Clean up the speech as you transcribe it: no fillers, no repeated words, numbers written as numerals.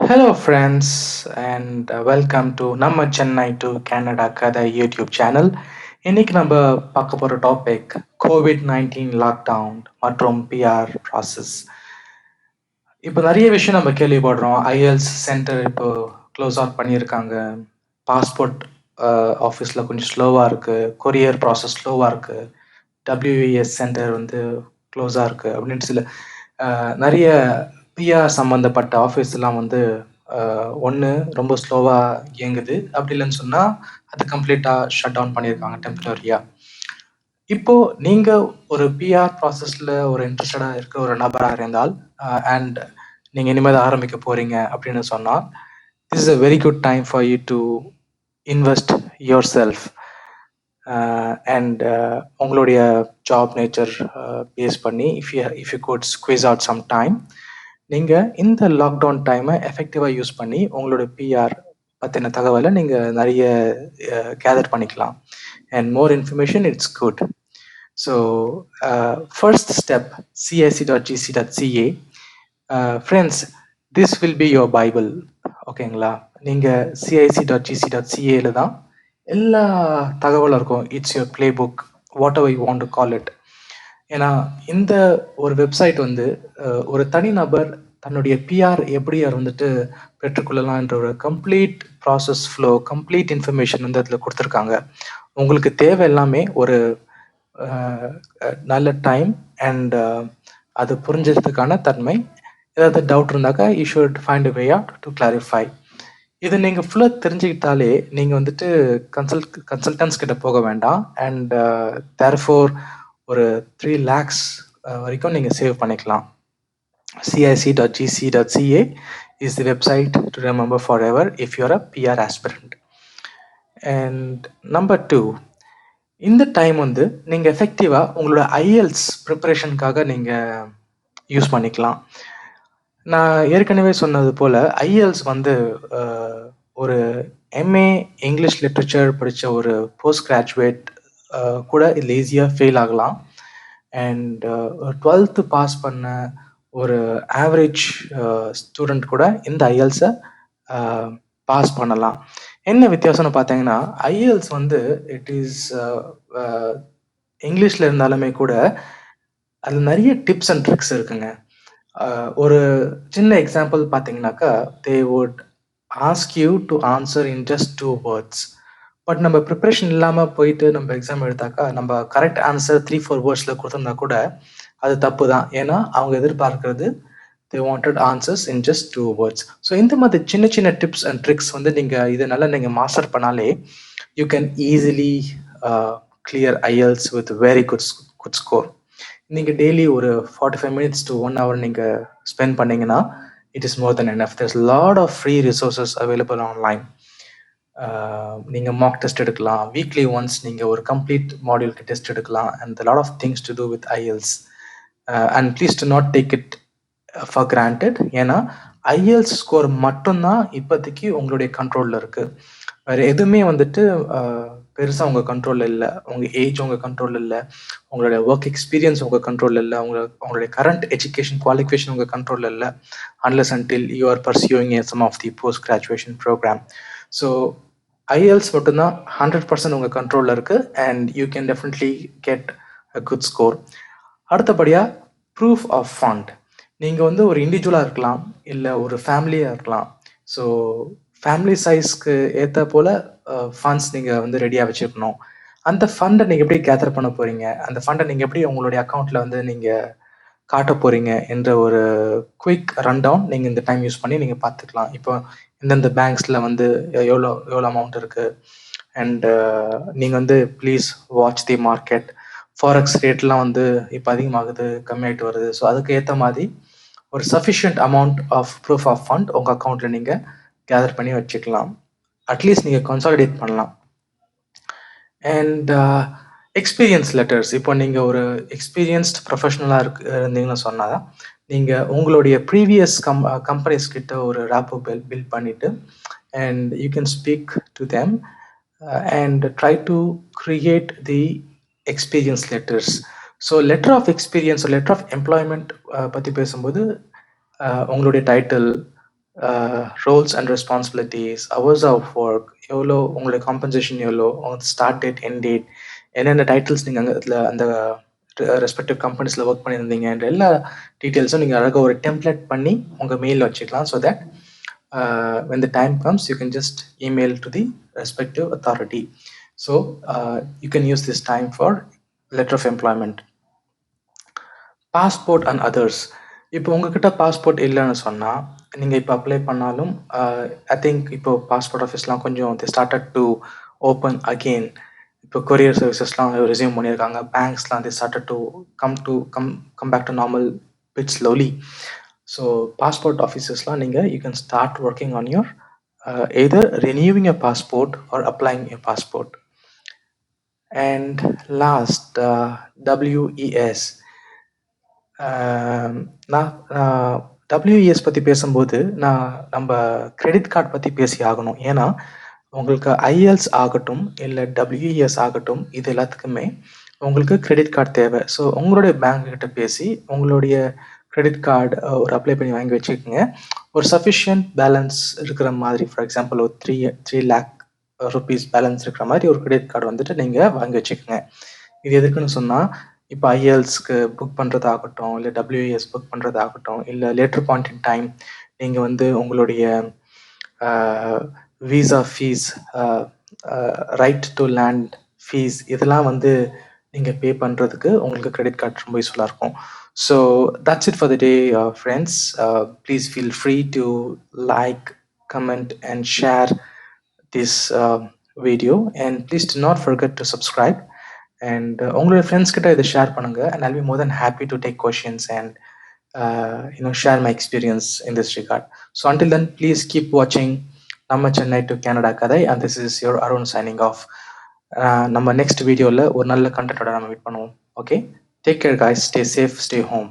Hello, friends, and welcome to Namma Chennai to Canada Kadhai YouTube channel. இன்னைக்கு நம்ம பார்க்க போற டாபிக் COVID-19 லாக்டவுன் மற்றும் பிஆர் ப்ராசஸ். இப்போ நிறைய விஷயம் நம்ம கேள்விப்படுறோம். ஐஎல்ஸ் சென்டர் இப்போ க்ளோஸ் அவுட் பண்ணியிருக்காங்க. பாஸ்போர்ட் ஆஃபீஸில் கொஞ்சம் ஸ்லோவாக இருக்குது. கொரியர் ப்ராசஸ் ஸ்லோவாக இருக்குது. டபிள்யூஎஸ் சென்டர் வந்து க்ளோஸாக இருக்குது அப்படின்ட்டு சில நிறைய பிஆர் சம்மந்தப்பட்ட ஆஃபீஸ்லாம் வந்து ஒன்று ரொம்ப ஸ்லோவாக இயங்குது. அப்படி இல்லைன்னு சொன்னால் அது கம்ப்ளீட்டாக ஷட் டவுன் பண்ணியிருக்காங்க டெம்பரரியாக. இப்போது நீங்கள் ஒரு பிஆர் ப்ராசஸில் ஒரு இன்ட்ரெஸ்டடாக இருக்க ஒரு நபராக இருந்தால் அண்ட் நீங்கள் இனிமேல் ஆரம்பிக்க போகிறீங்க அப்படின்னு சொன்னால் this is a very good time for you to invest yourself and உங்களுடைய ஜாப் நேச்சர் பேஸ் பண்ணி if you could squeeze out some time, நீங்கள் இந்த லாக்டவுன் டைமை எஃபெக்டிவாக யூஸ் பண்ணி உங்களோட பிஆர் பற்றின தகவலை நீங்கள் நிறைய கேதர் பண்ணிக்கலாம். And more information it's good. So first step cic.gc.ca. Friends, this will be your Bible. ஓகேங்களா? நீங்கள் cic.gc.ca தான் எல்லா தகவலும் இருக்கும். It's your play book, what ever you want to call it. ஏன்னா இந்த ஒரு வெப்சைட் வந்து ஒரு தனிநபர் தன்னுடைய பிஆர் எப்படி வந்துட்டு பெற்றுக்கொள்ளலாம்ன்ற ஒரு complete process flow, complete information வந்து அதில் கொடுத்துருக்காங்க. உங்களுக்கு தேவை எல்லாமே ஒரு நல்ல டைம் அண்ட் அது புரிஞ்சதுக்கான தன்மை. ஏதாவது டவுட் இருந்தாக்கா you should find a way out to clarify. இது நீங்கள் ஃபுல்லாக தெரிஞ்சுக்கிட்டாலே நீங்கள் வந்துட்டு கன்சல்டன்ஸ் கிட்ட போக வேண்டாம். அண்ட் தேர்ஃபோர் ஒரு 3 lakhs வரைக்கும் நீங்கள் சேவ் பண்ணிக்கலாம். cic.gc.ca is the website to remember forever if you're a PR aspirant. And number 2, இந்த டைம் வந்து நீங்கள் எஃபெக்டிவாக உங்களோட ஐஎல்ஸ் ப்ரிப்பரேஷனுக்காக நீங்கள் யூஸ் பண்ணிக்கலாம். நான் ஏற்கனவே சொன்னது போல் ஐஎல்ஸ் வந்து ஒரு எம்ஏ இங்கிலீஷ் லிட்ரேச்சர் படித்த ஒரு போஸ்ட் கிராஜுவேட் கூட இதில் ஈஸியாக ஃபெயில் ஆகலாம். அண்ட் 12th பாஸ் பண்ண ஒரு ஆவரேஜ் ஸ்டூடெண்ட் கூட இந்த ஐஎல்ஸை பாஸ் பண்ணலாம். என்ன வித்தியாசம்னு பார்த்தீங்கன்னா, ஐஎல்ஸ் வந்து இட் இஸ் இங்கிலீஷில் இருந்தாலுமே கூட அதில் நிறைய டிப்ஸ் அண்ட் ட்ரிக்ஸ் இருக்குங்க. ஒரு சின்ன எக்ஸாம்பிள் பார்த்தீங்கன்னாக்கா, they would ask you to answer in just 2 words. But நம்ம ப்ரிப்ரேஷன் இல்லாமல் போயிட்டு நம்ம எக்ஸாம் எடுத்தாக்கா நம்ம கரெக்ட் ஆன்சர் 3-4 வேர்ட்ஸில் கொடுத்துருந்தா கூட அது தப்பு தான். ஏன்னா அவங்க எதிர்பார்க்கறது they wanted answers in just 2 words. So இந்த மாதிரி சின்ன சின்ன டிப்ஸ் அண்ட் ட்ரிக்ஸ் வந்து நீங்கள் இதனால நீங்கள் மாஸ்டர் பண்ணாலே you can easily clear IELTS with very good score. நீங்கள் டெய்லி ஒரு 45 minutes to 1 hour நீங்கள் ஸ்பெண்ட் பண்ணிங்கன்னா it is more than enough. There's lot of free resources available online. நீங்கள் மாக் டெஸ்ட் எடுக்கலாம், வீக்லி ஒன்ஸ் நீங்கள் ஒரு complete மாடியூலுக்கு test எடுக்கலாம். And lot of things to do with IELTS. And please do not take it for granted. ஏன்னா IELTS score மட்டும்தான் இப்போதைக்கு உங்களுடைய கண்ட்ரோலில் இருக்குது. வேறு எதுவுமே வந்துட்டு பெருசாக உங்கள் கண்ட்ரோலில் இல்லை. உங்கள் ஏஜ் உங்கள் கண்ட்ரோலில் இல்லை, உங்களுடைய ஒர்க் எக்ஸ்பீரியன்ஸ் உங்கள் கண்ட்ரோலில் இல்லை, உங்களுடைய கரண்ட் எஜுகேஷன் குவாலிஃபிகேஷன் உங்கள் கண்ட்ரோலில் இல்லை, unless until you are pursuing some of the post graduation program. So IELTS மட்டும்தான் 100% உங்கள் கண்ட்ரோலில் இருக்குது and you can definitely get a good score. அடுத்தபடியாக ப்ரூஃப் ஆஃப் ஃபண்ட். நீங்கள் வந்து ஒரு இண்டிவிஜுவலாக இருக்கலாம், இல்லை ஒரு ஃபேமிலியாக இருக்கலாம். ஸோ ஃபேமிலி சைஸ்க்கு ஏற்ற போல் ஃபண்ட்ஸ் நீங்கள் வந்து ரெடியாக வச்சுருக்கணும். அந்த ஃபண்டை நீங்கள் எப்படி கேதர் பண்ண போகிறீங்க, அந்த ஃபண்டை நீங்கள் எப்படி உங்களுடைய அக்கௌண்ட்டில் வந்து நீங்கள் காட்ட போகிறீங்க என்ற ஒரு குயிக் ரன்டவுன் நீங்கள் இந்த டைம் யூஸ் பண்ணி நீங்கள் பார்த்துக்கலாம். இப்போ இந்தந்த பேங்க்ஸில் வந்து எவ்வளோ அமௌண்ட் இருக்குது அண்டு நீங்கள் வந்து please watch the market. Forex ரேட்லாம் வந்து இப்போ அதிகமாகுது, கம்மியாகிட்டு வருது. ஸோ அதுக்கு ஏற்ற மாதிரி ஒரு sufficient amount of proof of fund உங்கள் அக்கௌண்ட்டில் நீங்கள் கேதர் பண்ணி வச்சுக்கலாம். அட்லீஸ்ட் நீங்கள் கன்சாலிடேட் பண்ணலாம். And experience letters. இப்போ நீங்கள் ஒரு எக்ஸ்பீரியன்ஸ்ட் ப்ரொஃபஷனலாக இருந்தீங்கன்னு சொன்னால் நீங்கள் உங்களுடைய ப்ரீவியஸ் கம்பெனிஸ் கிட்ட ஒரு ரேப்போ பில்ட் பண்ணிவிட்டு and you can speak to them and try to create the experience letters. So letter of experience, letter of employment பற்றி பேசும்போது உங்களுடைய title, roles and responsibilities, hours of work, எவ்வளோ உங்களுடைய compensation எவ்வளோ, உங்க ஸ்டார்ட் டேட், எண்ட் டேட், என்னென்ன titles நீங்கள் அங்கே இதில் அந்த ரெஸ்பெக்டிவ் கம்பெனிஸில் ஒர்க் பண்ணியிருந்தீங்கன்ற எல்லா டீட்டெயில்ஸும் நீங்கள் அழகாக ஒரு டெம்ப்ளேட் பண்ணி உங்கள் மெயிலில் வச்சுக்கலாம். So that when the time comes, you can just email to the respective authority. So you can use this time for letter of employment. Passport and others. இப்போ உங்ககிட்ட பாஸ்போர்ட் இல்லைன்னு சொன்னால் நீங்கள் இப்போ அப்ளை பண்ணாலும் ஐ திங்க் இப்போ passport ஆஃபீஸ்லாம் கொஞ்சம் they started to open again. இப்போ கொரியர் சர்வீசஸ்லாம் ரெஸ்யூம் பண்ணியிருக்காங்க. பேங்க்ஸ்லாம் they started to come back to normal bit slowly. So passport ஆஃபீஸஸ்லாம் நீங்கள் you can start working on your either renewing your passport or applying your passport. And last, WES. நான் WES பற்றி பேசும்போது நம்ம credit card பற்றி பேசி ஆகணும். ஏன்னா உங்களுக்கு IELTS ஆகட்டும் இல்லை WES ஆகட்டும், இது எல்லாத்துக்குமே உங்களுக்கு கிரெடிட் கார்டு தேவை. ஸோ உங்களுடைய பேங்க் கிட்ட பேசி உங்களுடைய கிரெடிட் கார்டு ஒரு அப்ளை பண்ணி வாங்கி வச்சுக்கோங்க. ஒரு சஃபிஷியன்ட் பேலன்ஸ் இருக்கிற மாதிரி, ஃபார் எக்ஸாம்பிள் ஒரு 3 lakh rupees பேலன்ஸ் இருக்கிற மாதிரி ஒரு கிரெடிட் கார்டு வந்துட்டு நீங்கள் வாங்கி வச்சுக்கோங்க. இது எதுக்குன்னு சொன்னால், இப்போ IELTSக்கு புக் பண்ணுறதாகட்டும், இல்லை WES புக் பண்ணுறதாகட்டும், இல்லை லேட்டர் பாயிண்ட் இன் டைம் நீங்கள் வந்து உங்களுடைய visa fees, right to land fees, இதெல்லாம் வந்து நீங்கள் பே பண்ணுறதுக்கு உங்களுக்கு கிரெடிட் கார்டு ரொம்ப யூஸ்ஃபுல்லாக இருக்கும். So that's it for the day, friends. Please feel free to like, comment and share this video, and please do not forget to subscribe. And உங்களுடைய friends கிட்ட இதை ஷேர் பண்ணுங்க, and I'll be more than happy to take questions and share my experience in this regard. So until then, please keep watching Namma Chennai to Canada Kadhai, and this is your Arun signing off. நம்ம next வீடியோவில் ஒரு நல்ல கண்டென்ட்டோட நம்ம meet பண்ணுவோம். Okay, take care guys, stay safe, stay home.